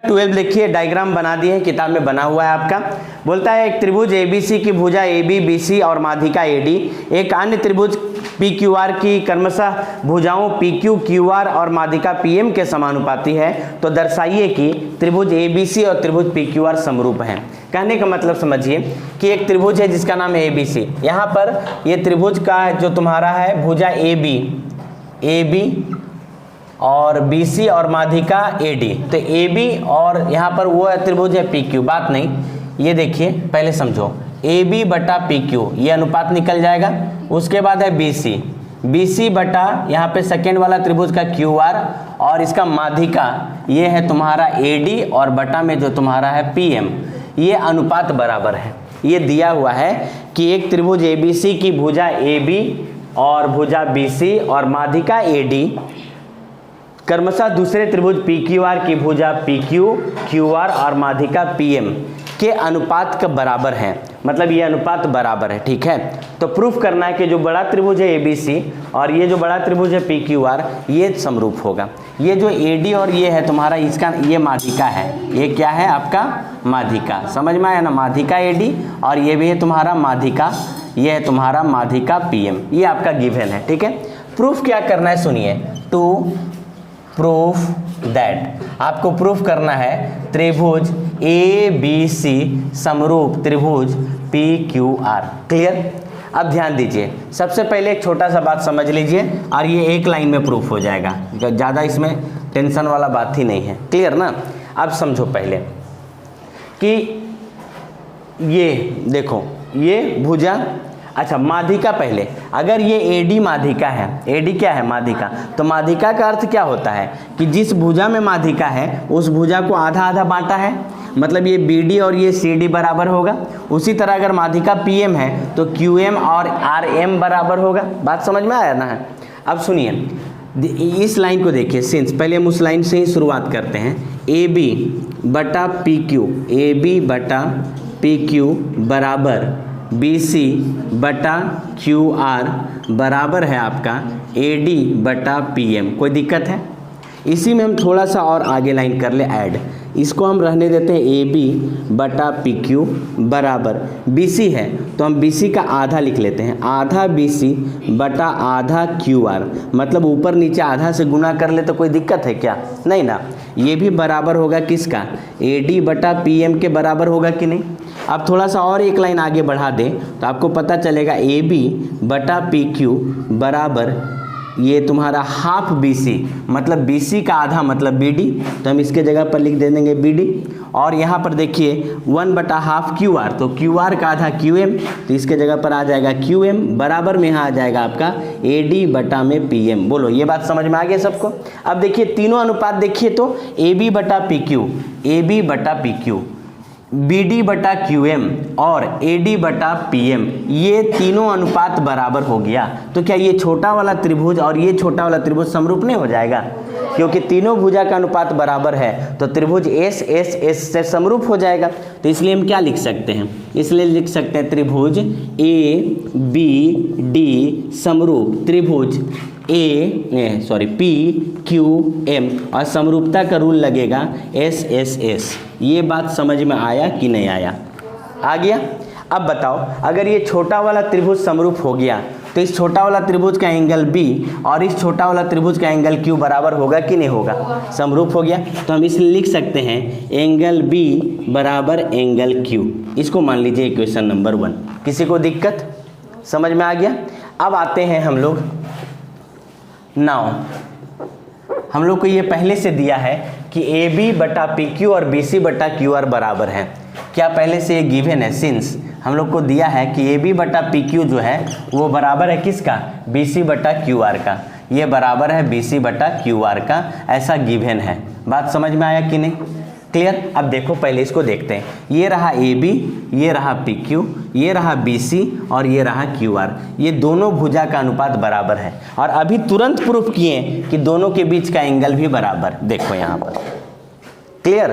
12 देखिए डायग्राम बना दिए हैं, किताब में बना हुआ है आपका। बोलता है एक त्रिभुज एबीसी की भुजा एबी बीसी और माध्यिका एडी एक अन्य त्रिभुज पी क्यू आर की क्रमशः भुजाओं पी क्यू क्यू आर और माध्यिका पीएम के समानुपाती है, तो दर्शाइए कि त्रिभुज एबीसी और त्रिभुज पी क्यू आर समरूप हैं। कहने का मतलब समझिए कि एक त्रिभुज है जिसका नाम है एबीसी। यहाँ पर ये त्रिभुज का जो तुम्हारा है भुजा एबी और BC और माध्यिका AD, तो AB और यहाँ पर वो त्रिभुज है PQ। बात नहीं, ये देखिए पहले समझो, AB बटा PQ ये अनुपात निकल जाएगा। उसके बाद है BC बटा यहाँ पे सेकेंड वाला त्रिभुज का QR और इसका माध्यिका ये है तुम्हारा AD और बटा में जो तुम्हारा है PM, ये अनुपात बराबर है। ये दिया हुआ है कि एक त्रिभुज ABC की भुजा AB और भुजा BC और माध्यिका AD क्रमशः दूसरे त्रिभुज PQR की भुजा PQ QR और माध्यिका PM के अनुपात का बराबर है, मतलब ये अनुपात बराबर है। ठीक है, तो प्रूफ करना है कि जो बड़ा त्रिभुज है ABC और ये जो बड़ा त्रिभुज है PQR ये समरूप होगा। ये जो AD और ये है तुम्हारा, इसका ये माध्यिका है, ये क्या है आपका माध्यिका, समझ में आया ना, माध्यिका AD और ये भी है तुम्हारा माध्यिका, ये है तुम्हारा माध्यिका PM, ये आपका गिवन है। ठीक है, प्रूफ क्या करना है सुनिए, टू प्रूफ दैट, आपको प्रूफ करना है त्रिभुज ABC समरूप त्रिभुज PQR। क्लियर? अब ध्यान दीजिए, सबसे पहले एक छोटा सा बात समझ लीजिए और ये एक लाइन में प्रूफ हो जाएगा, ज़्यादा इसमें टेंशन वाला बात ही नहीं है। क्लियर ना? अब समझो पहले कि ये देखो ये भुजा, अच्छा माध्यिका पहले, अगर ये AD माध्यिका है, AD क्या है माध्यिका, तो माध्यिका का अर्थ क्या होता है कि जिस भुजा में माध्यिका है उस भुजा को आधा आधा बांटा है, मतलब ये BD और ये CD बराबर होगा। उसी तरह अगर माध्यिका PM है तो QM और RM बराबर होगा। बात समझ में आया ना? अब सुनिए इस लाइन को देखिए, सिंस पहले हम उस लाइन से ही शुरुआत करते हैं। AB बटा PQ बराबर BC बटा QR बराबर है आपका AD बटा PM। कोई दिक्कत है? इसी में हम थोड़ा सा और आगे लाइन कर ले ऐड, इसको हम रहने देते हैं AB बटा PQ बराबर BC है तो हम BC का आधा लिख लेते हैं, आधा BC बटा आधा QR, मतलब ऊपर नीचे आधा से गुना कर ले तो कोई दिक्कत है क्या? नहीं ना। ये भी बराबर होगा किसका? AD बटा PM के बराबर होगा कि नहीं? अब थोड़ा सा और एक लाइन आगे बढ़ा दें तो आपको पता चलेगा AB बटा PQ बराबर ये तुम्हारा हाफ BC, मतलब BC का आधा मतलब BD, तो हम इसके जगह पर लिख दे देंगे BD। और यहाँ पर देखिए 1 बटा हाफ QR, तो QR का आधा QM, तो इसके जगह पर आ जाएगा QM बराबर में यहाँ आ जाएगा आपका AD बटा में PM। बोलो ये बात समझ में आ गया सबको? अब देखिए तीनों अनुपात देखिए तो AB बटा PQ, BD बटा QM और AD बटा PM, ये तीनों अनुपात बराबर हो गया। तो क्या ये छोटा वाला त्रिभुज और ये छोटा वाला त्रिभुज समरूप नहीं हो जाएगा? क्योंकि तीनों भुजा का अनुपात बराबर है तो त्रिभुज S से समरूप हो जाएगा। तो इसलिए हम क्या लिख सकते हैं? इसलिए लिख सकते हैं त्रिभुज ABD समरूप त्रिभुज PQM, और समरूपता का रूल लगेगा SSS। ये बात समझ में आया कि नहीं आया? आ गया। अब बताओ अगर ये छोटा वाला त्रिभुज समरूप हो गया तो इस छोटा वाला त्रिभुज का एंगल B और इस छोटा वाला त्रिभुज का एंगल Q बराबर होगा कि नहीं होगा? समरूप हो गया। तो हम इसलिए लिख सकते हैं एंगल B बराबर एंगल Q। इसको मान लीजिए इक्वेशन नंबर 1। किसी को दिक्कत? समझ में आ गया। अब आते हैं हम लोग, नाउ हम लोग को ये पहले से दिया है कि AB बटा PQ और BC बटा QR बराबर है। क्या पहले से ये गिवन है? सिंस हम लोग को दिया है कि AB बटा PQ जो है वो बराबर है किसका? BC बटा QR का। ये बराबर है BC बटा QR का, ऐसा गिवन है। बात समझ में आया कि नहीं? क्लियर? अब देखो पहले इसको देखते हैं। ये रहा AB, ये रहा PQ, ये रहा BC और ये रहा QR। ये दोनों भुजा का अनुपात बराबर है और अभी तुरंत प्रूफ किए कि दोनों के बीच का एंगल भी बराबर। देखो यहाँ पर क्लियर?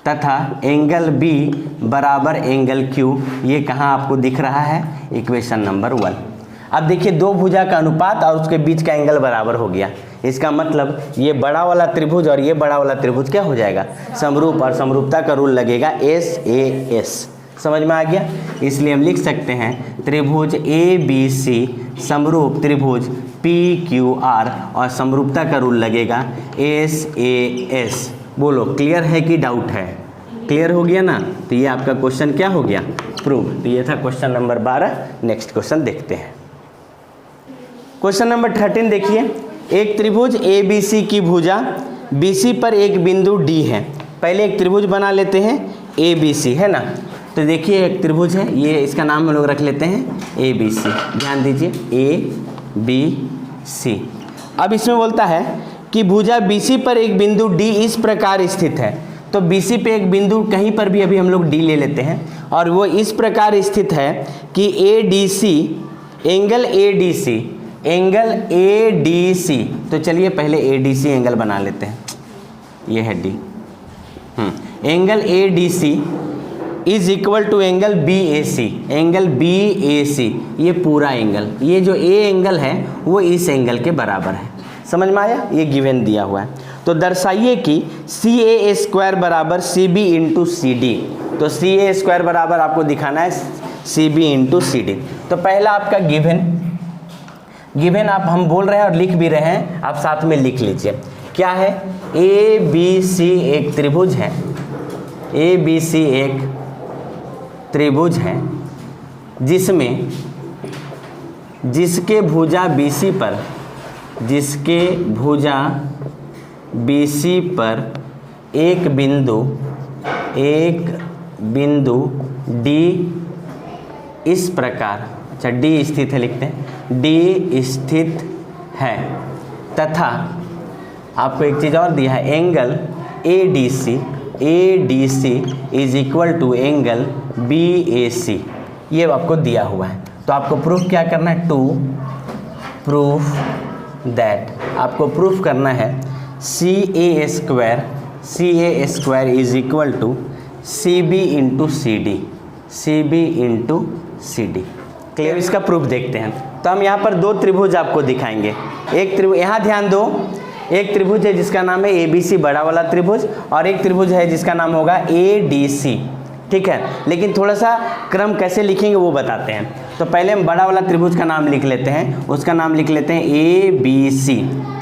तथा एंगल B बराबर एंगल Q, ये कहाँ आपको दिख रहा है? Equation number 1। अब देखिए दो भुजा का अनुपात और उसके बीच का एंगल बराबर हो गया। इसका मतलब ये बड़ा वाला त्रिभुज और ये बड़ा वाला त्रिभुज क्या हो जाएगा, समरूप, और समरूपता का रूल लगेगा SAS। समझ में आ गया। इसलिए हम लिख सकते हैं त्रिभुज ABC समरूप त्रिभुज PQR और समरूपता का रूल लगेगा SAS। बोलो क्लियर है कि डाउट है? क्लियर हो गया ना। तो ये आपका क्वेश्चन क्या हो गया, प्रूव। तो ये था क्वेश्चन नंबर 12। नेक्स्ट क्वेश्चन देखते हैं। क्वेश्चन नंबर 13 देखिए, एक त्रिभुज ABC की भुजा BC पर एक बिंदु D है। पहले एक त्रिभुज बना लेते हैं ABC, है ना। तो देखिए एक त्रिभुज है, ये इसका नाम हम लोग रख लेते हैं ABC। ध्यान दीजिए ABC। अब इसमें बोलता है कि भुजा BC पर एक बिंदु D इस प्रकार स्थित है। तो BC पे एक बिंदु कहीं पर भी अभी हम लोग D ले लेते हैं, और वो इस प्रकार स्थित है कि एंगल ADC। तो चलिए पहले ADC एंगल बना लेते हैं, ये है D। Angle ADC is equal to angle BAC। ये पूरा एंगल, ये जो A एंगल है वो इस एंगल के बराबर है। समझ में आया, ये गिवन दिया हुआ है। तो दर्शाइए कि CA² बराबर CB इंटू CD। तो CA² बराबर आपको दिखाना है CB इंटू CD। तो पहला आपका गिवन आप हम बोल रहे हैं और लिख भी रहे हैं, आप साथ में लिख लीजिए। क्या है, ABC एक त्रिभुज है, ABC एक त्रिभुज है जिसके भुजा BC पर एक बिंदु D इस प्रकार, अच्छा D स्थित है लिखते हैं, D स्थित है, तथा आपको एक चीज़ और दिया है, angle ADC is equal to angle BAC। ये आपको दिया हुआ है। तो आपको प्रूफ क्या करना है, टू प्रूफ दैट, आपको प्रूफ करना है CA² is equal to CB into CD। Clear. इसका प्रूफ देखते हैं। तो हम यहाँ पर दो त्रिभुज आपको दिखाएंगे। एक त्रिभुज, यहाँ ध्यान दो, एक त्रिभुज है जिसका नाम है ABC बड़ा वाला त्रिभुज, और एक त्रिभुज है जिसका नाम होगा ADC। ठीक है, लेकिन थोड़ा सा क्रम कैसे लिखेंगे वो बताते हैं। तो पहले हम बड़ा वाला त्रिभुज का नाम लिख लेते हैं, उसका नाम लिख लेते हैं ABC,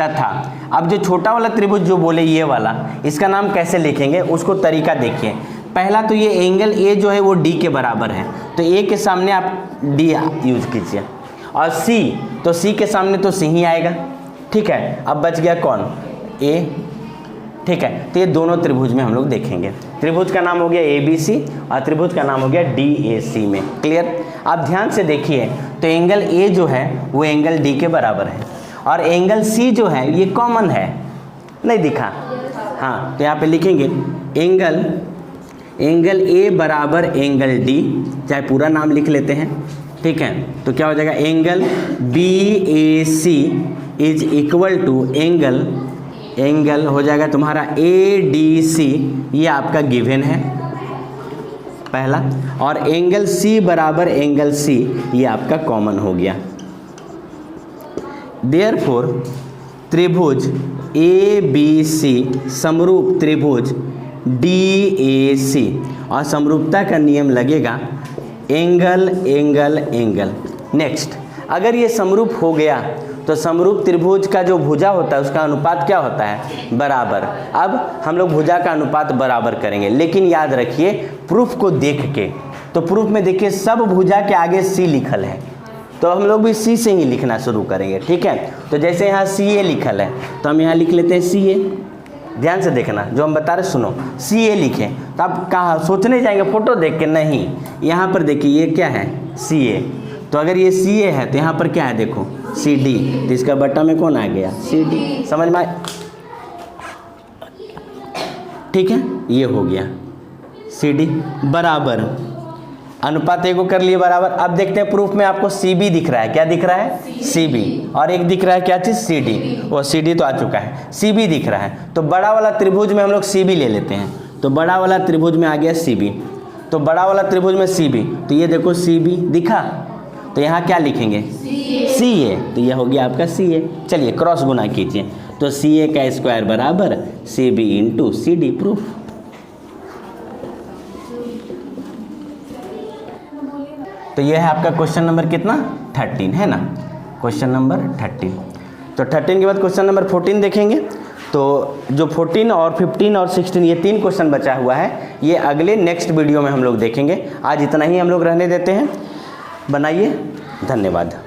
तथा अब जो छोटा वाला त्रिभुज जो बोले ये वाला, इसका नाम कैसे लिखेंगे उसको तरीका देखिए। पहला तो ये एंगल A जो है वो D के बराबर है, तो A के सामने आप D यूज कीजिए, और C, तो C के सामने तो C ही आएगा। ठीक है, अब बच गया कौन, A। ठीक है, तो ये दोनों त्रिभुज में हम लोग देखेंगे। त्रिभुज का नाम हो गया ABC और त्रिभुज का नाम हो गया DAC में। क्लियर। आप ध्यान से देखिए, तो एंगल A जो है वो एंगल D के बराबर है, और एंगल C जो है ये कॉमन है, नहीं दिखा, हाँ, तो यहाँ पे लिखेंगे एंगल A बराबर एंगल D, चाहे पूरा नाम लिख लेते हैं। ठीक है, तो क्या हो जाएगा, angle BAC is equal to angle हो जाएगा तुम्हारा ADC, ये आपका गिवन है पहला, और एंगल C बराबर एंगल C, ये आपका कॉमन हो गया। देयरफॉर त्रिभुज ABC समरूप त्रिभुज DAC, और समरूपता का नियम लगेगा एंगल। नेक्स्ट, अगर ये समरूप हो गया तो समरूप त्रिभुज का जो भुजा होता है उसका अनुपात क्या होता है, बराबर। अब हम लोग भुजा का अनुपात बराबर करेंगे, लेकिन याद रखिए प्रूफ को देख के। तो प्रूफ में देखिए सब भुजा के आगे C लिखल है, तो हम लोग भी C से ही लिखना शुरू करेंगे। ठीक है, तो जैसे यहाँ CA लिखल है तो हम यहाँ लिख लेते हैं CA। ध्यान से देखना, जो हम बता रहे सुनो, CA लिखें तो आप कहाँ सोचने जाएंगे फोटो देख के, नहीं, यहाँ पर देखिए ये क्या है, CA। तो अगर ये CA है तो यहाँ पर क्या है, देखो CD, तो इसका बट्टा में कौन आ गया, CD। समझ में आया? ठीक है, ये हो गया CD बराबर, अनुपात A को कर लिए बराबर। अब देखते हैं प्रूफ में आपको CB दिख रहा है, क्या दिख रहा है, CB, और एक दिख रहा है क्या चीज़, CD, वो CD तो आ चुका है, CB दिख रहा है। तो बड़ा वाला त्रिभुज में हम लोग CB ले लेते हैं, तो बड़ा वाला त्रिभुज में आ गया CB, तो बड़ा वाला त्रिभुज में CB, तो ये देखो CB दिखा, तो यहाँ क्या लिखेंगे, CA, तो ये हो गया आपका CA। चलिए क्रॉस गुना कीजिए, तो CA का स्क्वायर बराबर CB इंटू CD प्रूफ। तो ये है आपका क्वेश्चन नंबर कितना 13 है ना, क्वेश्चन नंबर 13। तो 13 के बाद क्वेश्चन नंबर 14 देखेंगे। तो जो 14 और 15 और 16 ये 3 क्वेश्चन बचा हुआ है, ये अगले नेक्स्ट वीडियो में हम लोग देखेंगे। आज इतना ही हम लोग रहने देते हैं। बनाइए, धन्यवाद।